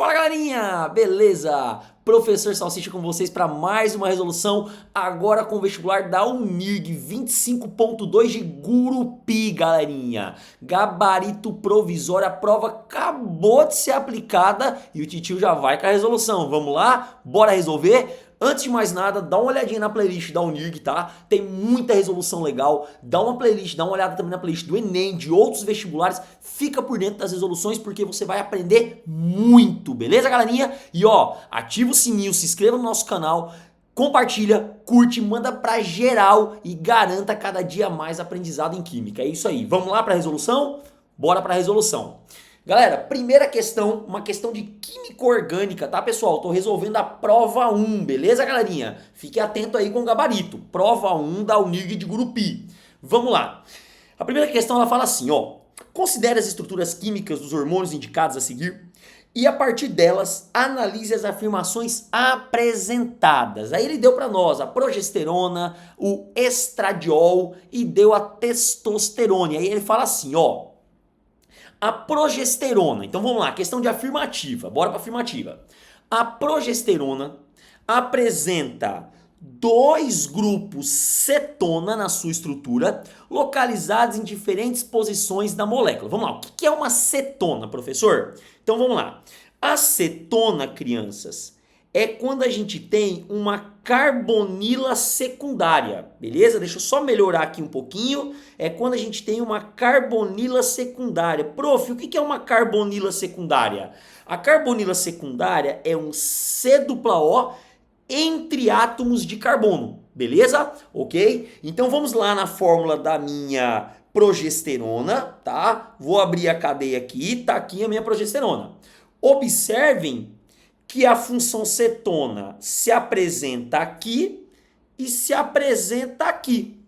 Fala galerinha, beleza? Professor Salsicha com vocês para mais uma resolução, agora com o vestibular da Unirg 25.2 de Gurupi, galerinha. Gabarito provisório, a prova acabou de ser aplicada e o titio já vai com a resolução. Vamos lá? Bora resolver? Antes de mais nada, dá uma olhadinha na playlist da Unirg, tá? Tem muita resolução legal. Dá uma playlist, dá uma olhada também na playlist do Enem, de outros vestibulares. Fica por dentro das resoluções porque você vai aprender muito, beleza, galerinha? E ó, ativa o sininho, se inscreva no nosso canal, compartilha, curte, manda pra geral e garanta cada dia mais aprendizado em química. É isso aí. Vamos lá pra resolução? Bora pra resolução. Galera, primeira questão, uma questão de química orgânica, tá, pessoal? Tô resolvendo a prova 1, beleza, galerinha? Fique atento aí com o gabarito. Prova 1 da Unirg de Gurupi. Vamos lá. A primeira questão, ela fala assim, ó. Considere as estruturas químicas dos hormônios indicados a seguir e, a partir delas, analise as afirmações apresentadas. Aí ele deu para nós a progesterona, o estradiol e deu a testosterona. Aí ele fala assim, ó. A progesterona, então vamos lá, questão de afirmativa, bora para afirmativa. A progesterona apresenta dois grupos cetona na sua estrutura, localizados em diferentes posições da molécula. Vamos lá, o que é uma cetona, professor? Então vamos lá. A cetona, crianças, é quando a gente tem uma carbonila secundária, beleza? Deixa eu só melhorar aqui um pouquinho. É quando a gente tem uma carbonila secundária. Prof, o que é uma carbonila secundária? A carbonila secundária é um C+O entre átomos de carbono, beleza? Ok? Então vamos lá na fórmula da minha progesterona, tá? Vou abrir a cadeia aqui, tá aqui a minha progesterona. Observem que a função cetona se apresenta aqui e se apresenta aqui.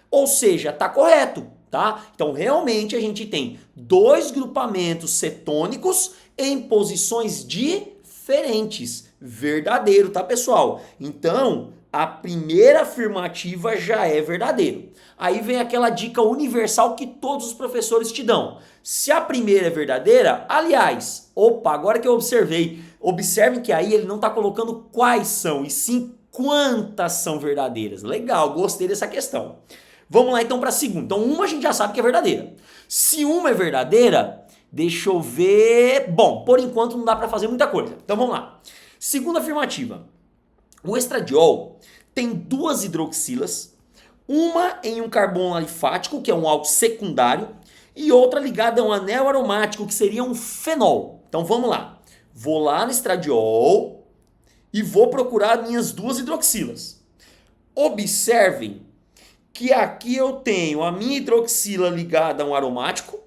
Ou seja, está correto, tá? Então, realmente, a gente tem dois grupamentos cetônicos em posições diferentes. Verdadeiro, tá, pessoal? Então, a primeira afirmativa já é verdadeiro. Aí vem aquela dica universal que todos os professores te dão. Se a primeira é verdadeira, aliás, opa, agora que eu observem que aí ele não está colocando quais são, e sim quantas são verdadeiras. Legal, gostei dessa questão. Vamos lá então para a segunda. Então uma a gente já sabe que é verdadeira. Se uma é verdadeira, deixa eu ver... Bom, por enquanto não dá para fazer muita coisa. Então vamos lá. Segunda afirmativa. O estradiol tem duas hidroxilas, uma em um carbono alifático, que é um álcool secundário, e outra ligada a um anel aromático, que seria um fenol. Então vamos lá. Vou lá no estradiol e vou procurar minhas duas hidroxilas. Observem que aqui eu tenho a minha hidroxila ligada a um aromático.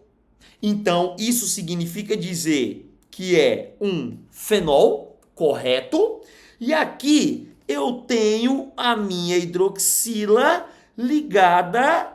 Então isso significa dizer que é um fenol, correto? E aqui eu tenho a minha hidroxila ligada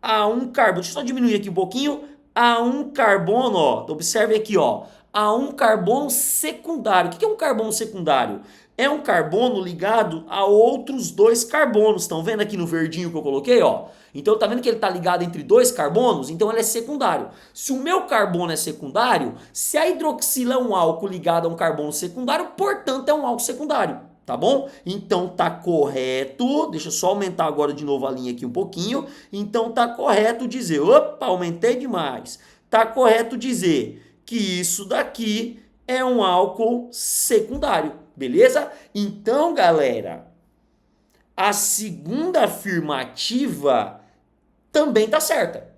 a um carbono. Deixa eu só diminuir aqui um pouquinho. A um carbono, ó. Observe aqui, ó. A um carbono secundário. O que é um carbono secundário? É um carbono ligado a outros dois carbonos. Estão vendo aqui no verdinho que eu coloquei, ó? Então tá vendo que ele está ligado entre dois carbonos? Então ele é secundário. Se o meu carbono é secundário, se a hidroxila é um álcool ligado a um carbono secundário, portanto é um álcool secundário. Tá bom? Então tá correto, deixa eu só aumentar agora de novo a linha aqui um pouquinho. Então tá correto dizer, opa, aumentei demais. Tá correto dizer que isso daqui é um álcool secundário, beleza? Então, galera, a segunda afirmativa também tá certa.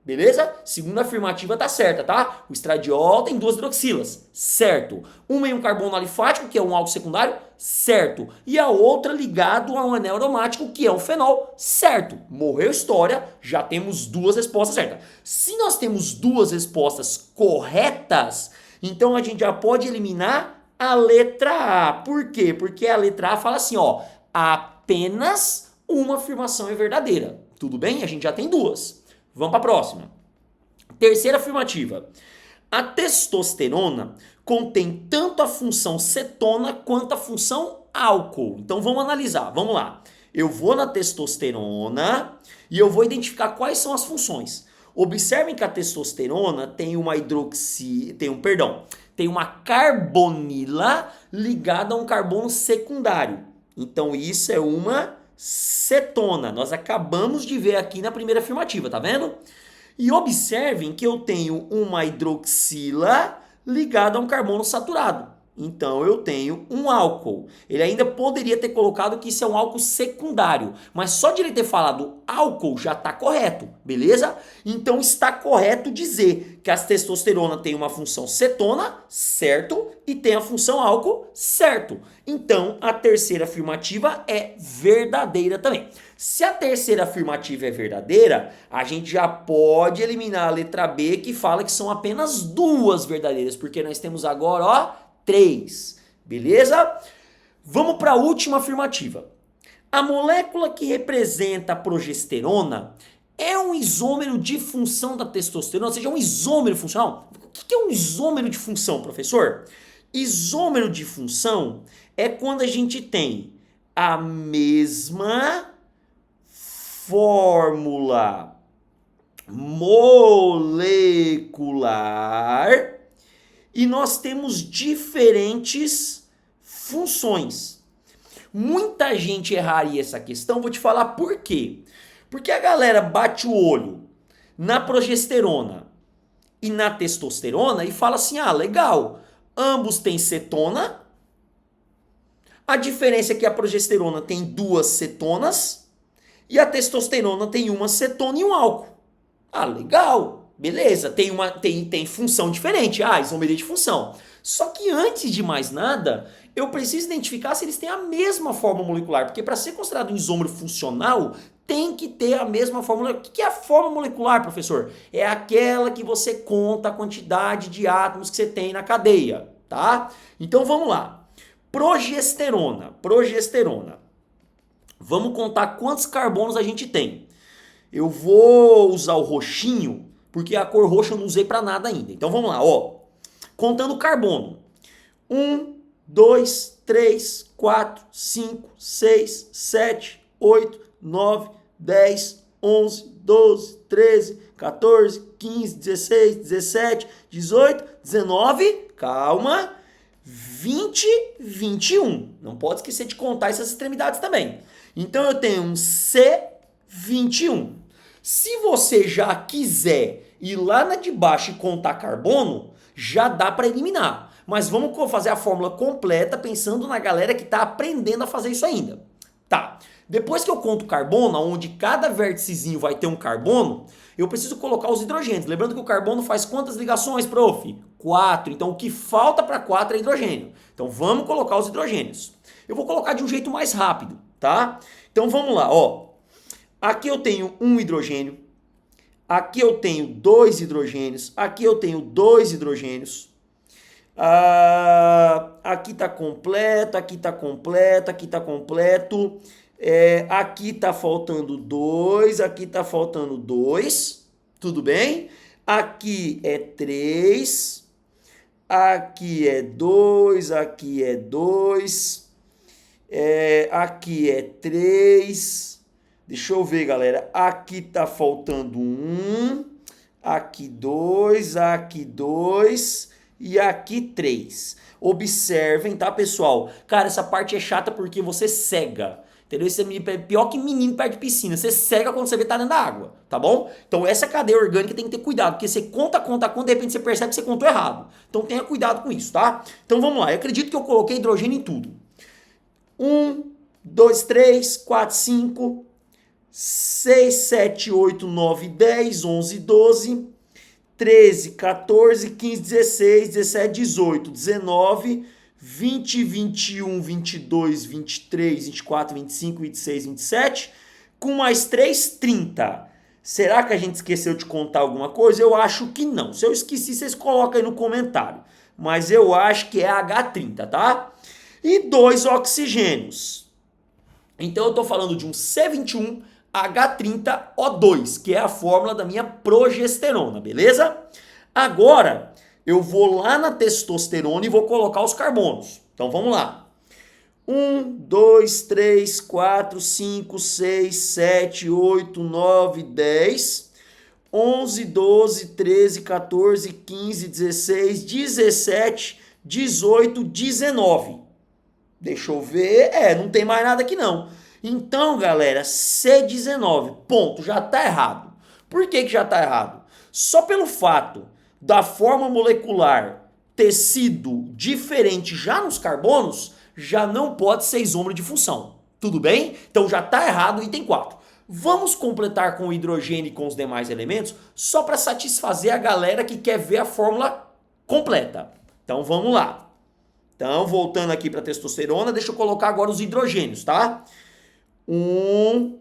Beleza? Segunda afirmativa tá certa, tá? O estradiol tem duas hidroxilas, certo? Uma em um carbono alifático, que é um álcool secundário, certo? E a outra ligado a um anel aromático, que é um fenol, certo? Morreu história, já temos duas respostas certas. Se nós temos duas respostas corretas, então a gente já pode eliminar a letra A. Por quê? Porque a letra A fala assim, ó, apenas uma afirmação é verdadeira. Tudo bem? A gente já tem duas. Vamos para a próxima. Terceira afirmativa. A testosterona contém tanto a função cetona quanto a função álcool. Então vamos analisar. Vamos lá. Eu vou na testosterona e eu vou identificar quais são as funções. Observem que a testosterona tem tem uma carbonila ligada a um carbono secundário. Então isso é uma cetona. Nós acabamos de ver aqui na primeira afirmativa, tá vendo? E observem que eu tenho uma hidroxila ligada a um carbono saturado. Então eu tenho um álcool. Ele ainda poderia ter colocado que isso é um álcool secundário, mas só de ele ter falado álcool já está correto, beleza? Então está correto dizer que a testosterona tem uma função cetona, certo? E tem a função álcool, certo? Então a terceira afirmativa é verdadeira também. Se a terceira afirmativa é verdadeira, a gente já pode eliminar a letra B, que fala que são apenas duas verdadeiras, porque nós temos agora, ó, 3, beleza? Vamos para a última afirmativa. A molécula que representa a progesterona é um isômero de função da testosterona, ou seja, um isômero funcional. O que é um isômero de função, professor? Isômero de função é quando a gente tem a mesma fórmula molecular e nós temos diferentes funções. Muita gente erraria essa questão, vou te falar por quê. Porque a galera bate o olho na progesterona e na testosterona e fala assim: ah, legal, ambos têm cetona, a diferença é que a progesterona tem duas cetonas e a testosterona tem uma cetona e um álcool. Ah, legal. Beleza, tem função diferente, isomeria de função. Só que antes de mais nada, eu preciso identificar se eles têm a mesma forma molecular, porque para ser considerado um isômero funcional, tem que ter a mesma fórmula. O que é a forma molecular, professor? É aquela que você conta a quantidade de átomos que você tem na cadeia, tá? Então vamos lá. Progesterona. Vamos contar quantos carbonos a gente tem. Eu vou usar o roxinho, porque a cor roxa eu não usei para nada ainda. Então vamos lá, ó. Contando carbono. 1, 2, 3, 4, 5, 6, 7, 8, 9, 10, 11, 12, 13, 14, 15, 16, 17, 18, 19, calma, 20, 21. Não pode esquecer de contar essas extremidades também. Então eu tenho um C21. Se você já quiser ir lá na de baixo e contar carbono, já dá para eliminar. Mas vamos fazer a fórmula completa pensando na galera que está aprendendo a fazer isso ainda. Tá, depois que eu conto carbono, onde cada vérticezinho vai ter um carbono, eu preciso colocar os hidrogênios. Lembrando que o carbono faz quantas ligações, prof? 4. Então o que falta para 4 é hidrogênio. Então vamos colocar os hidrogênios. Eu vou colocar de um jeito mais rápido, tá? Então vamos lá, ó. Aqui eu tenho um hidrogênio, aqui eu tenho 2 hidrogênios, aqui eu tenho 2 hidrogênios, aqui está completo, aqui está completo, aqui está completo, aqui está faltando 2, aqui está faltando 2, tudo bem? Aqui é 3, aqui é 2, aqui é 2, aqui é 3... Deixa eu ver, galera. Aqui tá faltando 1, aqui 2 e aqui 3. Observem, tá, pessoal? Cara, essa parte é chata porque você cega. Entendeu? Isso é pior que menino perto de piscina. Você cega quando você vê que tá dentro da água, tá bom? Então essa cadeia orgânica tem que ter cuidado, porque você conta, de repente você percebe que você contou errado. Então tenha cuidado com isso, tá? Então vamos lá. Eu acredito que eu coloquei hidrogênio em tudo. 1, 2, 3, 4, 5... 6, 7, 8, 9, 10, 11, 12, 13, 14, 15, 16, 17, 18, 19, 20, 21, 22, 23, 24, 25, 26, 27, com mais 3, 30. Será que a gente esqueceu de contar alguma coisa? Eu acho que não. Se eu esqueci, vocês colocam aí no comentário. Mas eu acho que é H30, tá? E 2 oxigênios. Então eu estou falando de um C21, H30O2, que é a fórmula da minha progesterona, beleza? Agora, eu vou lá na testosterona e vou colocar os carbonos. Então, vamos lá. 1, 2, 3, 4, 5, 6, 7, 8, 9, 10. 11, 12, 13, 14, 15, 16, 17, 18, 19. Deixa eu ver. Não tem mais nada aqui não. Então, galera, C19. Ponto. Já tá errado. Por que já tá errado? Só pelo fato da forma molecular ter sido diferente já nos carbonos, já não pode ser isômero de função. Tudo bem? Então já tá errado o item 4. Vamos completar com o hidrogênio e com os demais elementos, só para satisfazer a galera que quer ver a fórmula completa. Então vamos lá. Então, voltando aqui para a testosterona, deixa eu colocar agora os hidrogênios, tá? 1,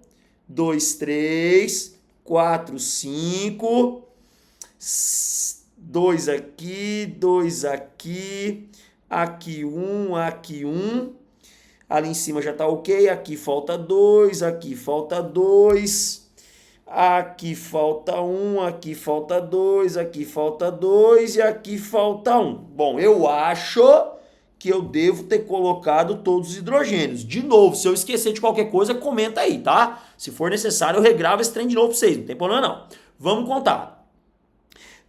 2, 3, 4, 5, 2 aqui, 2 aqui, aqui 1, aqui 1. Ali em cima já tá ok, aqui falta 2, aqui falta 2, aqui falta 1, aqui falta 2, aqui falta 2 e aqui falta 1. Bom, eu acho que eu devo ter colocado todos os hidrogênios. De novo, se eu esquecer de qualquer coisa, comenta aí, tá? Se for necessário, eu regravo esse trem de novo pra vocês, não tem problema não. Vamos contar.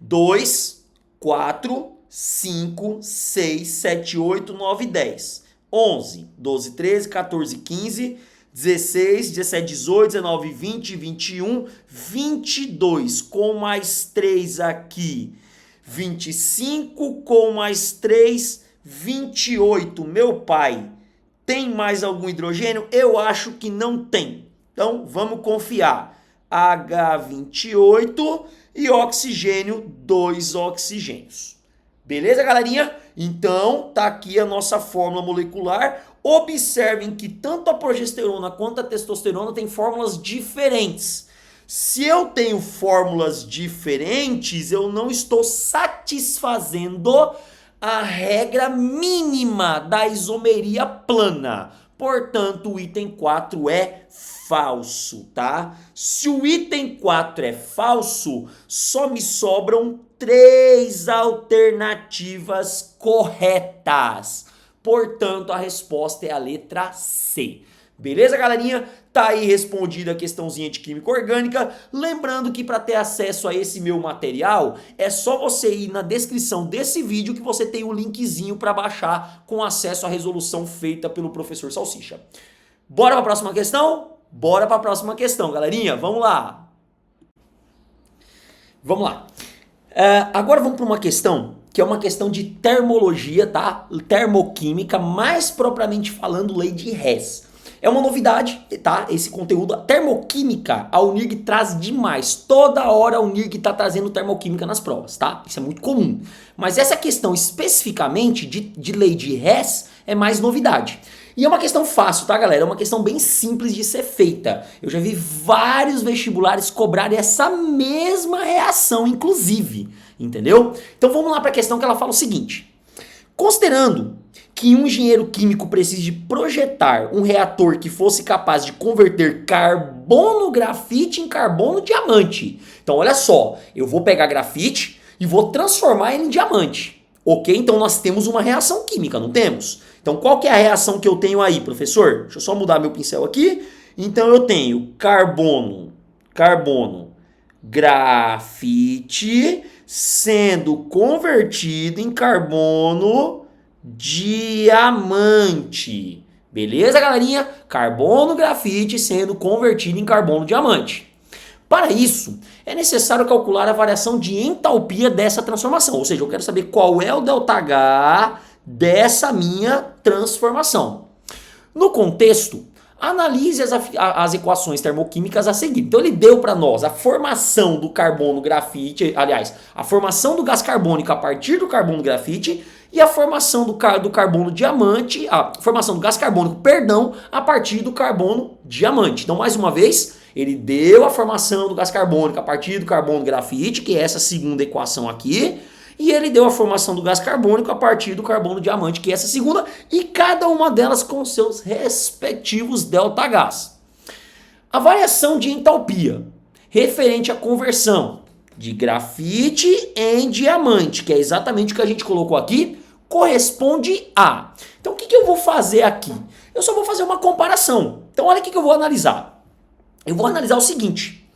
2, 4, 5, 6, 7, 8, 9, 10. 11, 12, 13, 14, 15, 16, 17, 18, 19, 20, 21, 22, com mais 3 aqui, 25, com mais 3, 28. Meu pai, tem mais algum hidrogênio? Eu acho que não tem. Então, vamos confiar. H28 e oxigênio, 2 oxigênios. Beleza, galerinha? Então, tá aqui a nossa fórmula molecular. Observem que tanto a progesterona quanto a testosterona têm fórmulas diferentes. Se eu tenho fórmulas diferentes, eu não estou satisfazendo a regra mínima da isomeria plana. Portanto, o item 4 é falso, tá? Se o item 4 é falso, só me sobram 3 alternativas corretas. Portanto, a resposta é a letra C. Beleza, galerinha? Tá aí respondida a questãozinha de química orgânica. Lembrando que para ter acesso a esse meu material, é só você ir na descrição desse vídeo que você tem um linkzinho para baixar com acesso à resolução feita pelo professor Salsicha. Bora para a próxima questão? Bora para a próxima questão, galerinha. Vamos lá. Vamos lá. Agora vamos para uma questão que é uma questão de termologia, tá? Termoquímica, mais propriamente falando, lei de Hess. É uma novidade, tá? Esse conteúdo. A termoquímica, a UNIRG traz demais. Toda hora a UNIRG tá trazendo termoquímica nas provas, tá? Isso é muito comum. Mas essa questão especificamente de lei de Hess é mais novidade. E é uma questão fácil, tá, galera? É uma questão bem simples de ser feita. Eu já vi vários vestibulares cobrarem essa mesma reação, inclusive. Entendeu? Então vamos lá para a questão que ela fala o seguinte. Considerando que um engenheiro químico precise de projetar um reator que fosse capaz de converter carbono grafite em carbono diamante. Então olha só, eu vou pegar grafite e vou transformar ele em diamante. Ok? Então nós temos uma reação química, não temos? Então qual que é a reação que eu tenho aí, professor? Deixa eu só mudar meu pincel aqui. Então eu tenho carbono, grafite sendo convertido em carbono diamante. Beleza, galerinha? Carbono grafite sendo convertido em carbono diamante. Para isso, é necessário calcular a variação de entalpia dessa transformação. Ou seja, eu quero saber qual é o ΔH dessa minha transformação. No contexto, analise as equações termoquímicas a seguir. Então ele deu para nós a formação do carbono grafite, aliás, a formação do gás carbônico a partir do carbono grafite e a formação do carbono diamante, a formação do gás carbônico, perdão, a partir do carbono diamante. Então, mais uma vez, ele deu a formação do gás carbônico a partir do carbono grafite, que é essa segunda equação aqui, e ele deu a formação do gás carbônico a partir do carbono diamante, que é essa segunda, e cada uma delas com seus respectivos ΔHs. A variação de entalpia referente à conversão de grafite em diamante, que é exatamente o que a gente colocou aqui, corresponde a... Então o que eu vou fazer aqui? Eu só vou fazer uma comparação. Então olha o que eu vou analisar. Eu vou analisar o seguinte.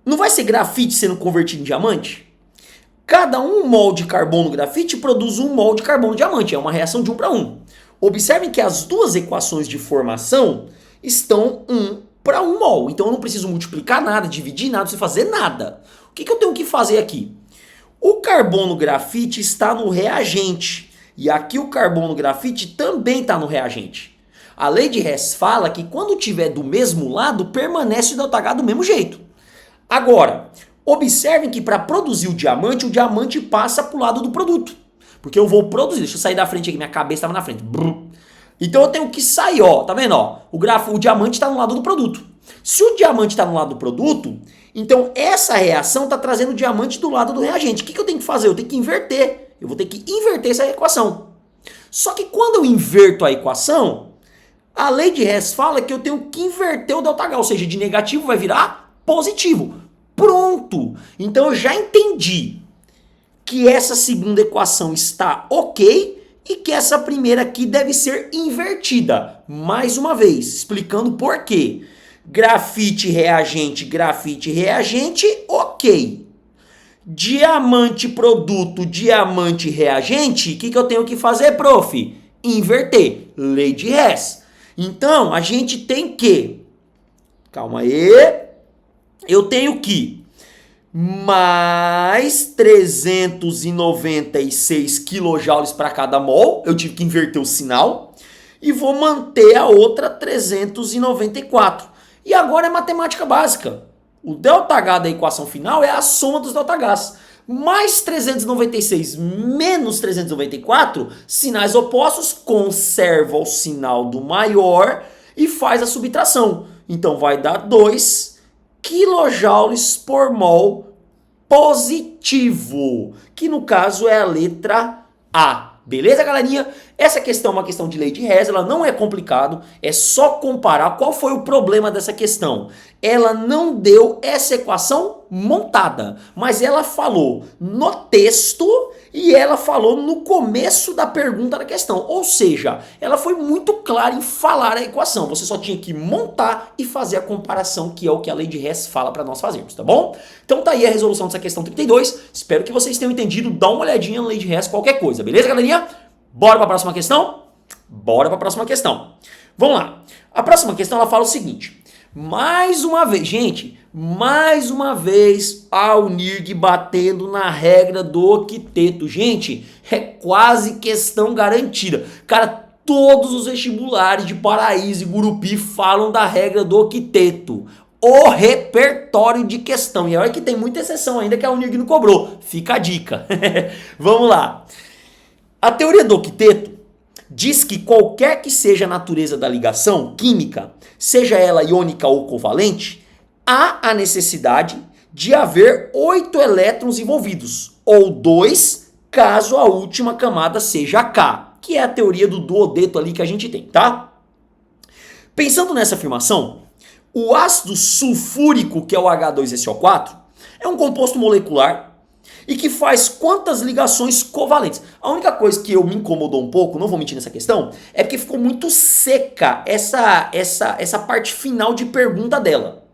Não vai ser grafite sendo convertido em diamante? Cada 1 mol de carbono grafite produz 1 mol de carbono diamante. É uma reação de 1 para 1. Observem que as duas equações de formação estão 1 para 1 mol. Então eu não preciso multiplicar nada, dividir nada, não preciso fazer nada. O que eu tenho que fazer aqui? O carbono grafite está no reagente. E aqui o carbono grafite também está no reagente. A lei de Hess fala que quando tiver do mesmo lado, permanece o ΔH do mesmo jeito. Agora, observem que para produzir o diamante passa para o lado do produto. Porque eu vou produzir. Deixa eu sair da frente aqui, minha cabeça estava na frente. Então eu tenho que sair, ó. Tá vendo, ó? O diamante está no lado do produto. Se o diamante está no lado do produto, então essa reação está trazendo o diamante do lado do reagente. O que eu tenho que fazer? Eu tenho que inverter. Eu vou ter que inverter essa equação. Só que quando eu inverto a equação, a lei de Hess fala que eu tenho que inverter o ΔH. Ou seja, de negativo vai virar positivo. Pronto! Então eu já entendi que essa segunda equação está ok e que essa primeira aqui deve ser invertida. Mais uma vez, explicando por quê. Grafite, reagente, ok. Diamante, produto, diamante, reagente, o que eu tenho que fazer, prof? Inverter. Lei de Hess. Então, a gente tem que... Calma aí. Eu tenho que mais 396 kJ para cada mol. Eu tive que inverter o sinal. E vou manter a outra 394. E agora é matemática básica. O ΔH da equação final é a soma dos ΔHs. Mais 396 menos 394, sinais opostos, conserva o sinal do maior e faz a subtração. Então vai dar 2 kJ por mol positivo, que no caso é a letra A. Beleza, galerinha? Essa questão é uma questão de lei de Hess, ela não é complicado, é só comparar qual foi o problema dessa questão. Ela não deu essa equação montada, mas ela falou no texto e ela falou no começo da pergunta da questão. Ou seja, ela foi muito clara em falar a equação. Você só tinha que montar e fazer a comparação, que é o que a lei de Hess fala para nós fazermos, tá bom? Então tá aí a resolução dessa questão 32. Espero que vocês tenham entendido. Dá uma olhadinha na lei de Hess, qualquer coisa. Beleza, galerinha? Bora para a próxima questão? Bora para a próxima questão. Vamos lá. A próxima questão ela fala o seguinte. Mais uma vez, gente, mais uma vez a UNIRG batendo na regra do octeto. Gente, é quase questão garantida. Cara, todos os vestibulares de Paraíso e Gurupi falam da regra do octeto. O repertório de questão. E olha que tem muita exceção ainda que a UNIRG não cobrou. Fica a dica. Vamos lá. A teoria do octeto diz que qualquer que seja a natureza da ligação química, seja ela iônica ou covalente, há a necessidade de haver 8 elétrons envolvidos, ou 2, caso a última camada seja K, que é a teoria do duodeto ali que a gente tem, tá? Pensando nessa afirmação, o ácido sulfúrico, que é o H2SO4, é um composto molecular e que faz quantas ligações covalentes? A única coisa que me incomodou um pouco, não vou mentir nessa questão, é porque ficou muito seca essa parte final de pergunta dela,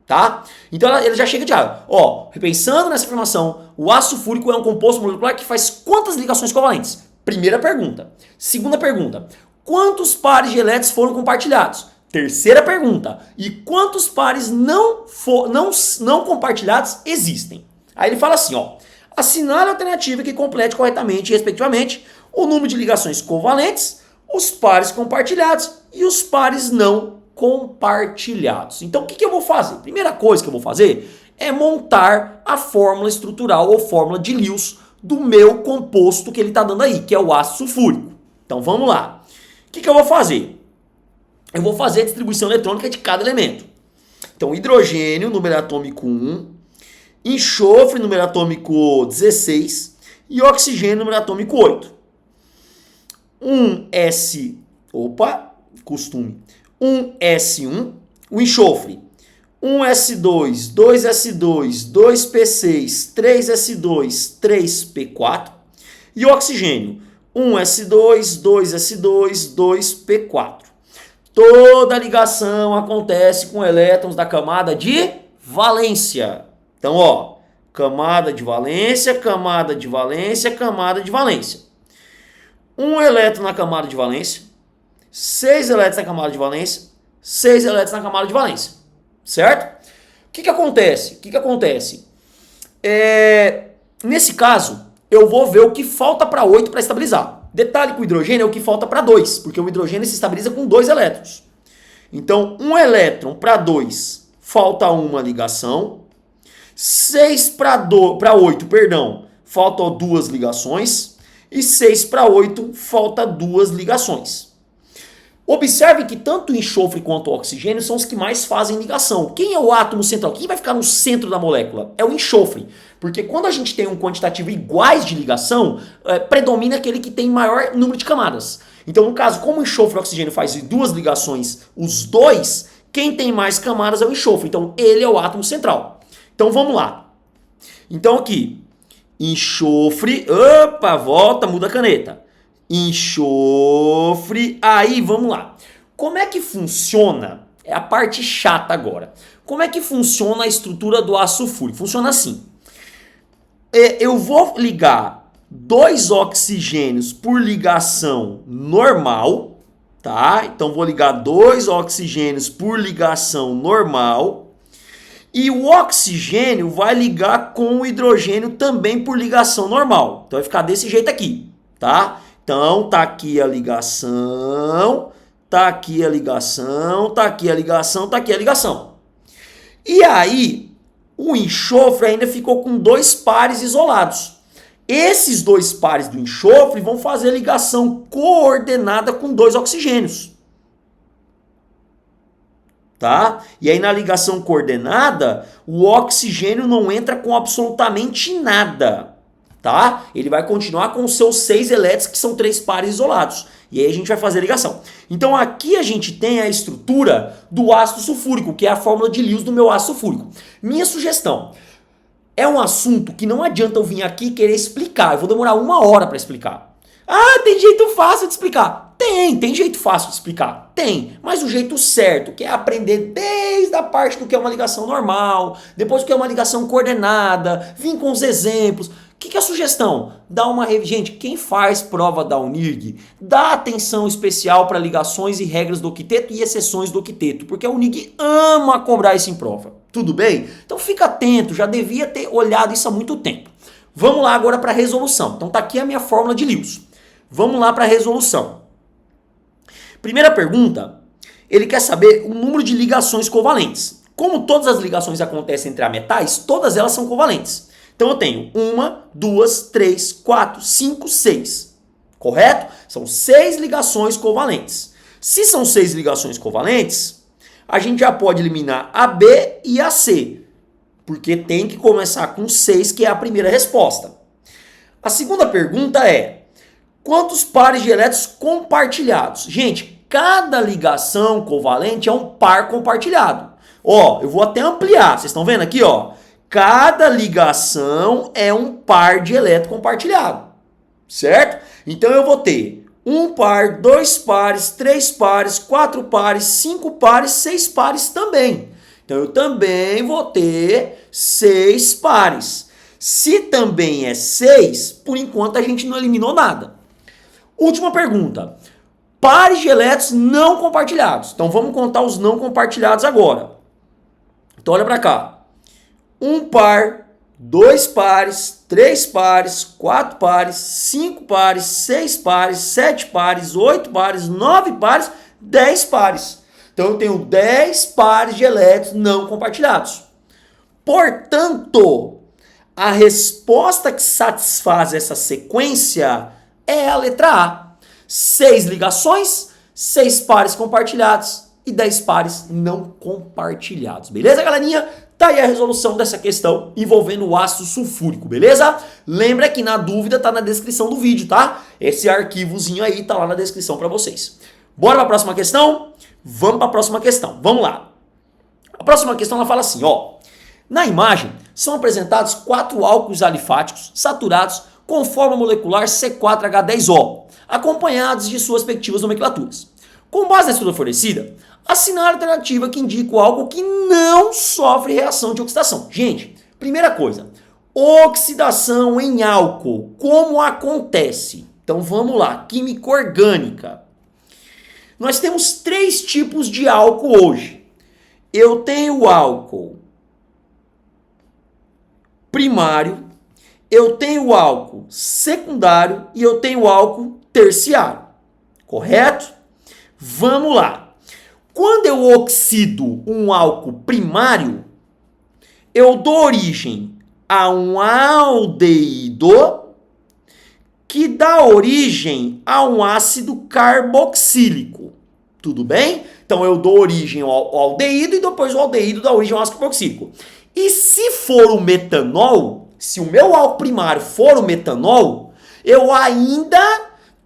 tá? Então ela já chega de ó, repensando nessa afirmação, o ácido sulfúrico é um composto molecular que faz quantas ligações covalentes? Primeira pergunta. Segunda pergunta, quantos pares de elétrons foram compartilhados? Terceira pergunta, e quantos pares não compartilhados existem? Aí ele fala assim, ó, assinale a alternativa que complete corretamente, respectivamente, o número de ligações covalentes, os pares compartilhados e os pares não compartilhados. Então, o que eu vou fazer? Primeira coisa que eu vou fazer é montar a fórmula estrutural ou fórmula de Lewis do meu composto que ele está dando aí, que é o ácido sulfúrico. Então, vamos lá. O que eu vou fazer? Eu vou fazer a distribuição eletrônica de cada elemento. Então, hidrogênio, número atômico 1, enxofre, número atômico 16 e oxigênio, número atômico 8. 1S1, o enxofre, 1S2, 2S2, 2P6, 3S2, 3P4 e o oxigênio, 1S2, 2S2, 2P4. Toda ligação acontece com elétrons da camada de valência. Então, ó, camada de valência, camada de valência, camada de valência. Um elétron na camada de valência, 6 elétrons na camada de valência, 6 elétrons na camada de valência. Certo? O que acontece? Nesse caso, eu vou ver o que falta para 8 para estabilizar. Detalhe que o hidrogênio é o que falta para 2, porque o hidrogênio se estabiliza com 2 elétrons. Então, um elétron para 2, falta uma ligação. 6 para 8, faltam 2 ligações. E 6 para 8, falta 2 ligações. Observe que tanto o enxofre quanto o oxigênio são os que mais fazem ligação. Quem é o átomo central? Quem vai ficar no centro da molécula? É o enxofre. Porque quando a gente tem um quantitativo iguais de ligação, predomina aquele que tem maior número de camadas. Então, no caso, como o enxofre e o oxigênio fazem 2 ligações, os dois, quem tem mais camadas é o enxofre. Então, ele é o átomo central. Então, vamos lá. Então, aqui, enxofre, opa, volta, muda a caneta. Enxofre, aí vamos lá. Como é que funciona? É a parte chata agora. Como é que funciona a estrutura do ácido sulfúrico? Funciona assim. Eu vou ligar 2 oxigênios por ligação normal, tá? Então vou ligar 2 oxigênios por ligação normal. E o oxigênio vai ligar com o hidrogênio também por ligação normal. Então vai ficar desse jeito aqui, tá? Então, tá aqui a ligação, tá aqui a ligação, tá aqui a ligação, tá aqui a ligação. E aí, o enxofre ainda ficou com 2 pares isolados. Esses 2 pares do enxofre vão fazer ligação coordenada com 2 oxigênios. Tá? E aí, na ligação coordenada, o oxigênio não entra com absolutamente nada. Tá? Ele vai continuar com os seus 6 elétrons, que são 3 pares isolados. E aí a gente vai fazer a ligação. Então aqui a gente tem a estrutura do ácido sulfúrico, que é a fórmula de Lewis do meu ácido sulfúrico. Minha sugestão, é um assunto que não adianta eu vir aqui e querer explicar. Eu vou demorar 1 hora para explicar. Ah, tem jeito fácil de explicar. Tem jeito fácil de explicar. Tem, mas o jeito certo, que é aprender desde a parte do que é uma ligação normal, depois do que é uma ligação coordenada, vir com os exemplos. O que é a sugestão? Dá uma Gente, quem faz prova da UNIRG, dá atenção especial para ligações e regras do octeto e exceções do octeto, porque a UNIRG ama cobrar isso em prova. Tudo bem? Então fica atento, já devia ter olhado isso há muito tempo. Vamos lá agora para a resolução. Então tá aqui a minha fórmula de Lewis. Vamos lá para a resolução. Primeira pergunta, ele quer saber o número de ligações covalentes. Como todas as ligações acontecem entre metais, todas elas são covalentes. Então eu tenho 1, 2, 3, 4, 5, 6. Correto? São 6 ligações covalentes. Se são 6 ligações covalentes, a gente já pode eliminar a B e a C. Porque tem que começar com 6, que é a primeira resposta. A segunda pergunta é: quantos pares de elétrons compartilhados? Gente, cada ligação covalente é um par compartilhado. Ó, eu vou até ampliar. Vocês estão vendo aqui, ó? Cada ligação é um par de elétron compartilhado, certo? Então eu vou ter 1 par, 2 pares, 3 pares, 4 pares, 5 pares, 6 pares também. Então eu também vou ter 6 pares. Se também é 6, por enquanto a gente não eliminou nada. Última pergunta. Pares de elétrons não compartilhados. Então vamos contar os não compartilhados agora. Então olha para cá. 1 par, 2 pares, 3 pares, 4 pares, 5 pares, 6 pares, 7 pares, 8 pares, 9 pares, 10 pares. Então eu tenho 10 pares de elétrons não compartilhados. Portanto, a resposta que satisfaz essa sequência é a letra A. 6 ligações, 6 pares compartilhados e 10 pares não compartilhados. Beleza, galerinha? Tá aí a resolução dessa questão envolvendo o ácido sulfúrico, beleza? Lembra que na dúvida tá na descrição do vídeo, tá? Esse arquivozinho aí tá lá na descrição para vocês. Bora para a próxima questão? Vamos para a próxima questão. Vamos lá. A próxima questão ela fala assim, ó. Na imagem são apresentados 4 álcools alifáticos saturados com forma molecular C4H10O, acompanhados de suas respectivas nomenclaturas. Com base na estrutura fornecida, assinale a alternativa que indica o álcool que não sofre reação de oxidação. Gente, Primeira coisa, oxidação em álcool, como acontece? Então vamos lá, química orgânica. Nós temos 3 tipos de álcool hoje. Eu tenho o álcool primário, eu tenho o álcool secundário e eu tenho o álcool terciário. Correto? Vamos lá. Quando eu oxido um álcool primário, eu dou origem a um aldeído que dá origem a um ácido carboxílico. Tudo bem? Então eu dou origem ao aldeído e depois o aldeído dá origem ao ácido carboxílico. E se for o metanol, se o meu álcool primário for o metanol, eu ainda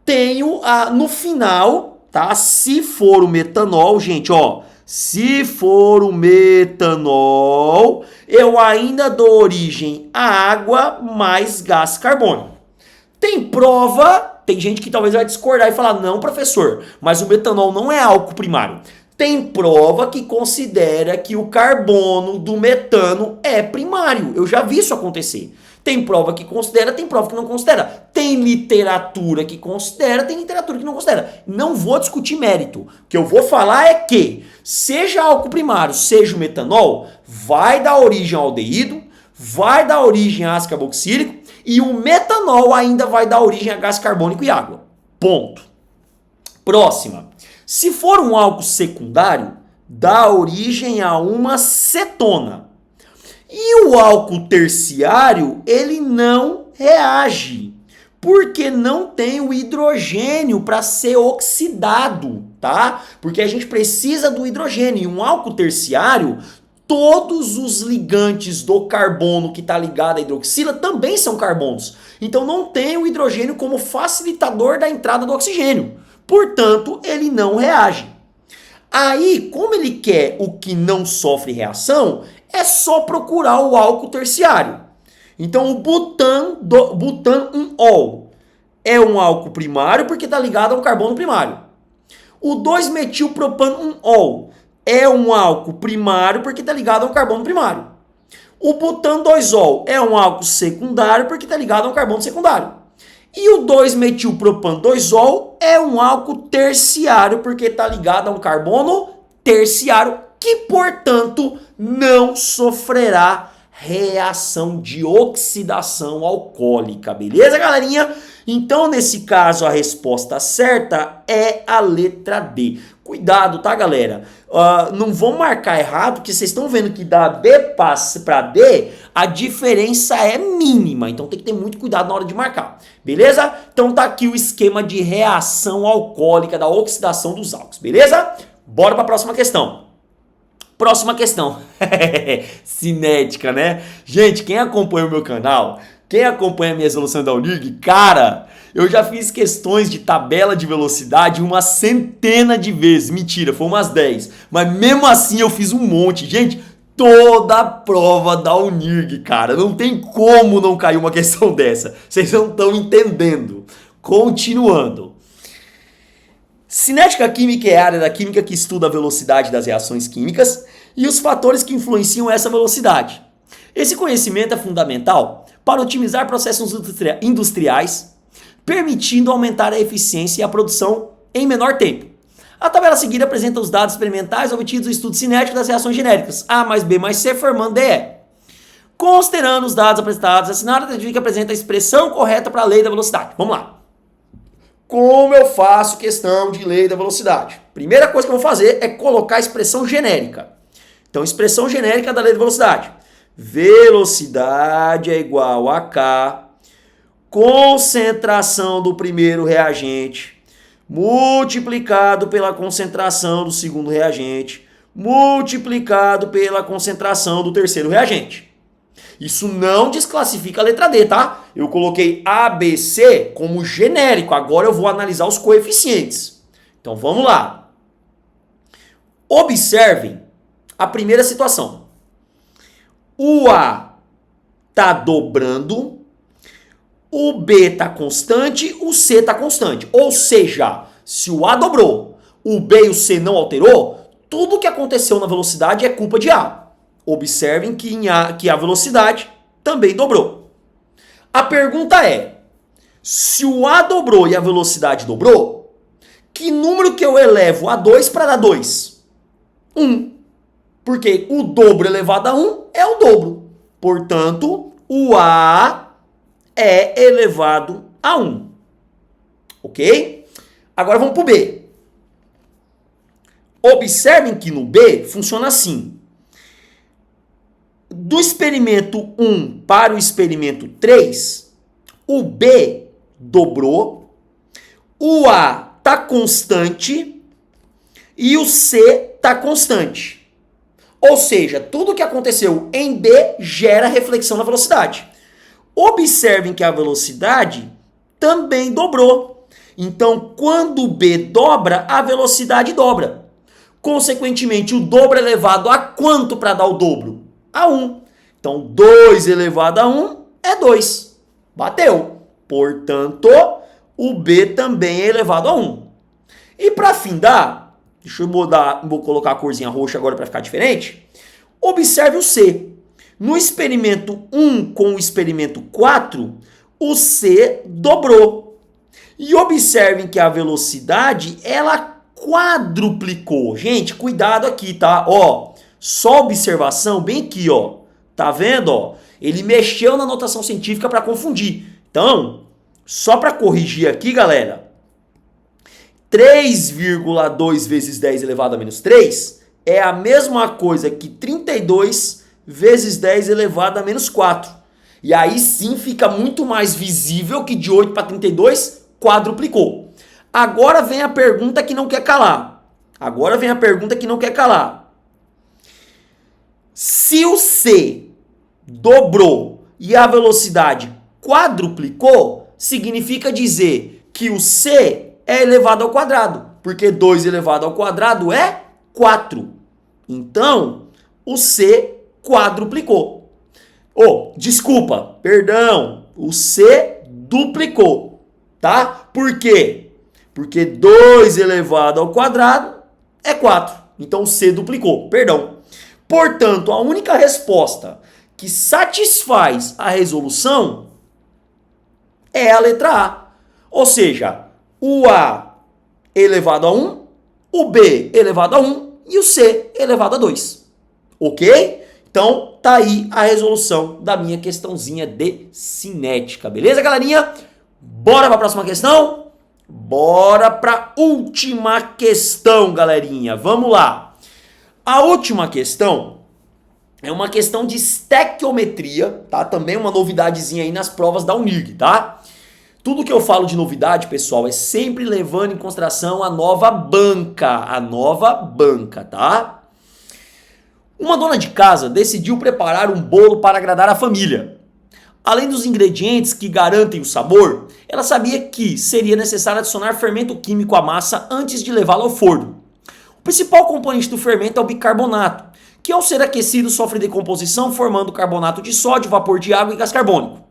tenho no final, tá? Se for o metanol, gente, ó, se for o metanol, eu ainda dou origem à água mais gás carbônico. Tem prova, tem gente que talvez vai discordar e falar, não, professor, mas o metanol não é álcool primário. Tem prova que considera que o carbono do metano é primário. Eu já vi isso acontecer. Tem prova que considera, tem prova que não considera. Tem literatura que considera, tem literatura que não considera. Não vou discutir mérito. O que eu vou falar é que, seja álcool primário, seja o metanol, vai dar origem ao aldeído, vai dar origem a ácido carboxílico e o metanol ainda vai dar origem a gás carbônico e água. Ponto. Próxima. Se for um álcool secundário, dá origem a uma cetona. E o álcool terciário, ele não reage, porque não tem o hidrogênio para ser oxidado, tá? Porque a gente precisa do hidrogênio. E um álcool terciário, todos os ligantes do carbono que está ligado à hidroxila também são carbonos. Então não tem o hidrogênio como facilitador da entrada do oxigênio. Portanto, ele não reage. Aí, como ele quer o que não sofre reação, é só procurar o álcool terciário. Então, o butanol é um álcool primário porque está ligado a um carbono primário. O 2-metilpropanol é um álcool primário porque está ligado a um carbono primário. O butan-2-ol é um álcool secundário porque está ligado a um carbono secundário. E o 2-metilpropan-2-ol é um álcool terciário porque está ligado a um carbono terciário que, portanto, não sofrerá reação de oxidação alcoólica. Beleza, galerinha? Então, nesse caso, a resposta certa é a letra D. Cuidado, tá, galera? Não vão marcar errado, porque vocês estão vendo que da B para D, a diferença é mínima. Então tem que ter muito cuidado na hora de marcar. Beleza? Então tá aqui o esquema de reação alcoólica, da oxidação dos álcools. Beleza? Bora para a próxima questão. Próxima questão. Cinética, né? Gente, quem acompanha o meu canal, quem acompanha a minha resolução da UNIRG, cara, eu já fiz questões de tabela de velocidade uma centena de vezes. Mentira, foi umas 10. Mas mesmo assim eu fiz um monte. Gente, toda a prova da UNIRG, cara. Não tem como não cair uma questão dessa. Vocês não estão entendendo. Continuando. Cinética química é a área da química que estuda a velocidade das reações químicas e os fatores que influenciam essa velocidade. Esse conhecimento é fundamental para otimizar processos industriais, permitindo aumentar a eficiência e a produção em menor tempo. A tabela a seguir apresenta os dados experimentais obtidos do estudo cinético das reações genéricas A mais B mais C formando DE. Considerando os dados apresentados, assinada a que apresenta a expressão correta para a lei da velocidade. Vamos lá. Como eu faço questão de lei da velocidade? Primeira coisa que eu vou fazer é colocar a expressão genérica. Então, expressão genérica da lei da velocidade. Velocidade é igual a K, concentração do primeiro reagente, multiplicado pela concentração do segundo reagente, multiplicado pela concentração do terceiro reagente. Isso não desclassifica a letra D, tá? Eu coloquei ABC como genérico. Agora eu vou analisar os coeficientes. Então vamos lá. Observem a primeira situação. O A está dobrando, o B está constante, o C está constante. Ou seja, se o A dobrou, o B e o C não alterou, tudo que aconteceu na velocidade é culpa de A. Observem que a velocidade também dobrou. A pergunta é, se o A dobrou e a velocidade dobrou, que número que eu elevo a 2 para dar 2? 1. Porque o dobro elevado a 1 é o dobro. Portanto, o A é elevado a 1. Ok? Agora vamos para o B. Observem que no B funciona assim. Do experimento 1 para o experimento 3, o B dobrou, o A está constante e o C está constante. Ou seja, tudo que aconteceu em B gera reflexão na velocidade. Observem que a velocidade também dobrou. Então, quando o B dobra, a velocidade dobra. Consequentemente, o dobro elevado a quanto para dar o dobro? A 1. Então, 2 elevado a 1 é 2. Bateu. Portanto, o B também é elevado a 1. E para findar, deixa eu vou colocar a corzinha roxa agora para ficar diferente. Observe o C. No experimento 1 com o experimento 4, o C dobrou. E observem que a velocidade, ela quadruplicou. Gente, cuidado aqui, tá? Ó, só observação bem aqui, ó. Tá vendo, ó? Ele mexeu na notação científica para confundir. Então, só para corrigir aqui, galera, 3,2 vezes 10 elevado a menos 3 é a mesma coisa que 32 vezes 10 elevado a menos 4. E aí sim fica muito mais visível que de 8 para 32 quadruplicou. Agora vem a pergunta que não quer calar. Se o C dobrou e a velocidade quadruplicou, significa dizer que o C é elevado ao quadrado, porque 2 elevado ao quadrado é 4. Então, o C quadruplicou. O C duplicou, tá? Por quê? Porque 2 elevado ao quadrado é 4. Então, o C duplicou, Portanto, a única resposta que satisfaz a resolução é a letra A. Ou seja, o A elevado a 1, o B elevado a 1 e o C elevado a 2. Ok? Então, tá aí a resolução da minha questãozinha de cinética. Beleza, galerinha? Bora para a próxima questão? Bora para a última questão, galerinha. Vamos lá. A última questão é uma questão de estequiometria, tá? Também uma novidadezinha aí nas provas da UNIRG, tá? Tudo que eu falo de novidade, pessoal, é sempre levando em consideração a nova banca, tá? Uma dona de casa decidiu preparar um bolo para agradar a família. Além dos ingredientes que garantem o sabor, ela sabia que seria necessário adicionar fermento químico à massa antes de levá-la ao forno. O principal componente do fermento é o bicarbonato, que ao ser aquecido sofre decomposição formando carbonato de sódio, vapor de água e gás carbônico.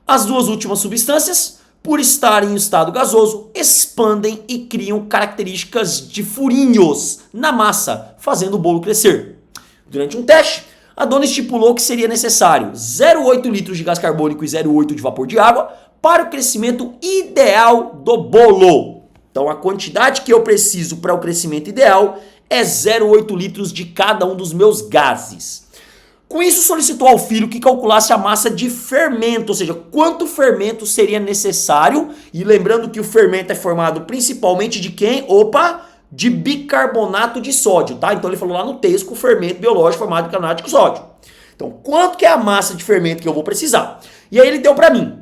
As duas últimas substâncias, por estarem em estado gasoso, expandem e criam características de furinhos na massa, fazendo o bolo crescer. Durante um teste, a dona estipulou que seria necessário 0,8 litros de gás carbônico e 0,8 de vapor de água para o crescimento ideal do bolo. Então, a quantidade que eu preciso para o crescimento ideal é 0,8 litros de cada um dos meus gases. Com isso, solicitou ao filho que calculasse a massa de fermento, ou seja, quanto fermento seria necessário. E lembrando que o fermento é formado principalmente de quem? De bicarbonato de sódio, tá? Então ele falou lá no texto, o fermento biológico formado de bicarbonato de sódio. Então, quanto que é a massa de fermento que eu vou precisar? E aí ele deu para mim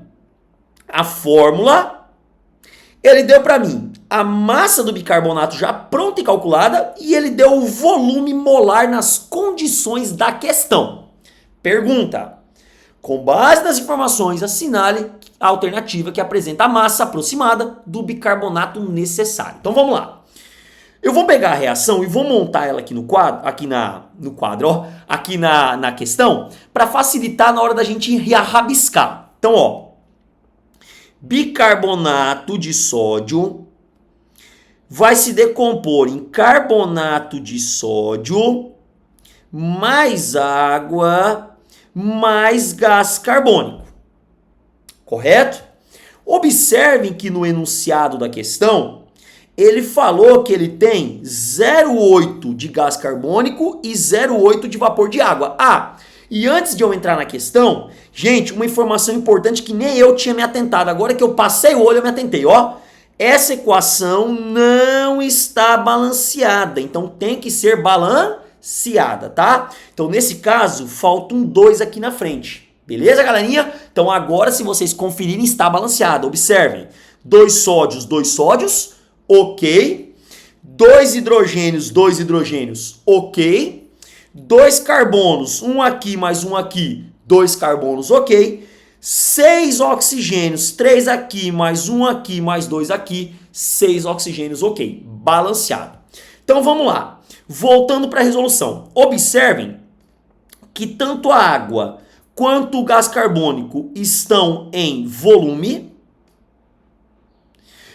a fórmula, ele deu para mim a massa do bicarbonato já pronta e calculada e ele deu o volume molar nas condições da questão. Pergunta: com base nas informações, assinale a alternativa que apresenta a massa aproximada do bicarbonato necessário. Então vamos lá. Eu vou pegar a reação e vou montar ela aqui na questão, para facilitar na hora da gente rabiscar. Então, ó, bicarbonato de sódio vai se decompor em carbonato de sódio mais água mais gás carbônico. Correto? Observem que no enunciado da questão, ele falou que ele tem 0,8 de gás carbônico e 0,8 de vapor de água. Ah, e antes de eu entrar na questão, gente, uma informação importante que nem eu tinha me atentado. Agora que eu passei o olho, eu me atentei, ó. Essa equação não está balanceada, então tem que ser balanceada, tá? Então, nesse caso, falta um 2 aqui na frente. Beleza, galerinha? Então, agora, se vocês conferirem, está balanceada. Observem. 2 sódios, ok. 2 hidrogênios, ok. 2 carbonos, um aqui mais um aqui, 2 carbonos, ok. 6 oxigênios, 3 aqui, mais um aqui, mais 2 aqui, 6 oxigênios, ok. Balanceado. Então vamos lá. Voltando para a resolução. Observem que tanto a água quanto o gás carbônico estão em volume.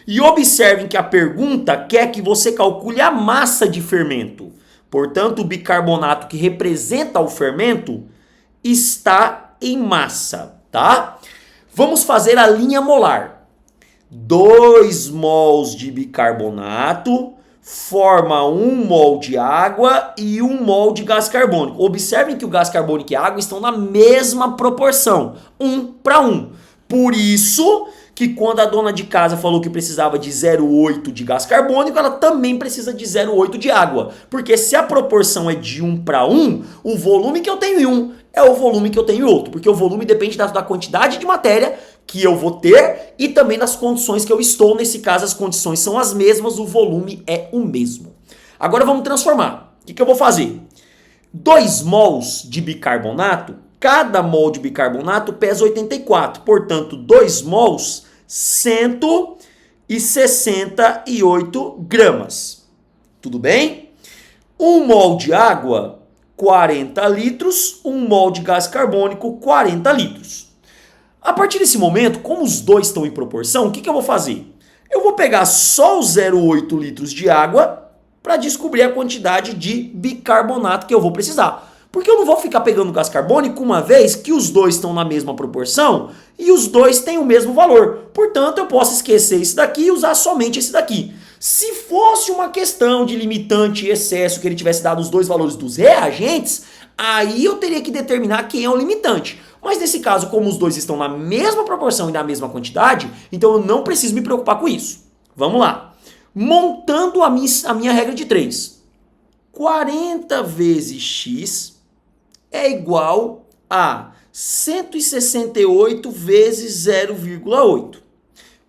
E observem que a pergunta quer que você calcule a massa de fermento. Portanto, o bicarbonato que representa o fermento está em massa, tá? Vamos fazer a linha molar. 2 mols de bicarbonato forma 1 mol de água e 1 mol de gás carbônico. Observem que o gás carbônico e a água estão na mesma proporção, 1 para 1. Por isso que quando a dona de casa falou que precisava de 0,8 de gás carbônico, ela também precisa de 0,8 de água. Porque se a proporção é de 1 para 1, o volume que eu tenho em um é o volume que eu tenho em outro. Porque o volume depende da quantidade de matéria que eu vou ter e também das condições que eu estou. Nesse caso, as condições são as mesmas, o volume é o mesmo. Agora vamos transformar. O que eu vou fazer? 2 mols de bicarbonato, cada mol de bicarbonato pesa 84. Portanto, 2 mols, 168 gramas. Tudo bem? 1 mol de água, 40 litros. 1 mol de gás carbônico, 40 litros. A partir desse momento, como os dois estão em proporção, o que eu vou fazer? Eu vou pegar só os 0,8 litros de água para descobrir a quantidade de bicarbonato que eu vou precisar. Porque eu não vou ficar pegando gás carbônico uma vez que os dois estão na mesma proporção e os dois têm o mesmo valor. Portanto, eu posso esquecer esse daqui e usar somente esse daqui. Se fosse uma questão de limitante e excesso, que ele tivesse dado os dois valores dos reagentes, aí eu teria que determinar quem é o limitante. Mas nesse caso, como os dois estão na mesma proporção e na mesma quantidade, então eu não preciso me preocupar com isso. Vamos lá. Montando a minha regra de 3. 40 vezes x é igual a 168 vezes 0,8.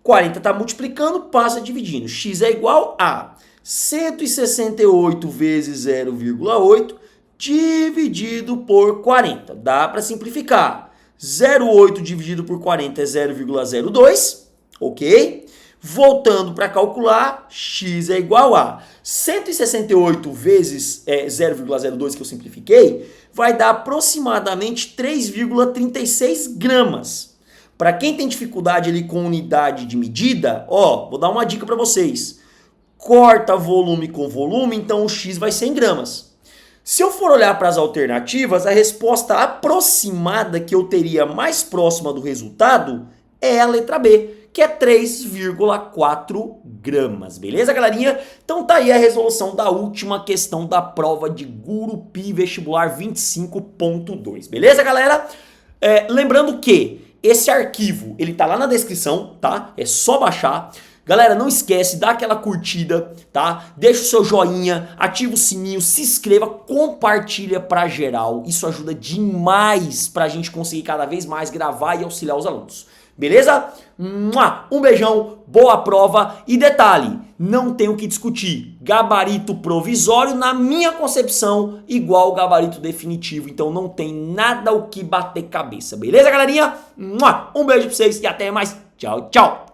40 está multiplicando, passa dividindo. X é igual a 168 vezes 0,8 dividido por 40. Dá para simplificar. 0,8 dividido por 40 é 0,02, ok? Voltando para calcular, x é igual a 168 vezes 0,02 que eu simplifiquei, vai dar aproximadamente 3,36 gramas. Para quem tem dificuldade ali com unidade de medida, ó, vou dar uma dica para vocês. Corta volume com volume, então o x vai ser em gramas. Se eu for olhar para as alternativas, a resposta aproximada que eu teria mais próxima do resultado é a letra B, que é 3,4 gramas. Beleza, galerinha? Então tá aí a resolução da última questão da prova de Gurupi Vestibular 25.2. Beleza, galera? Lembrando que esse arquivo, ele tá lá na descrição, tá? É só baixar. Galera, não esquece, dá aquela curtida, tá? Deixa o seu joinha, ativa o sininho, se inscreva, compartilha pra geral. Isso ajuda demais pra gente conseguir cada vez mais gravar e auxiliar os alunos. Beleza? Um beijão, boa prova e detalhe, não tem o que discutir. Gabarito provisório, na minha concepção, igual ao gabarito definitivo. Então não tem nada o que bater cabeça. Beleza, galerinha? Um beijo pra vocês e até mais. Tchau, tchau.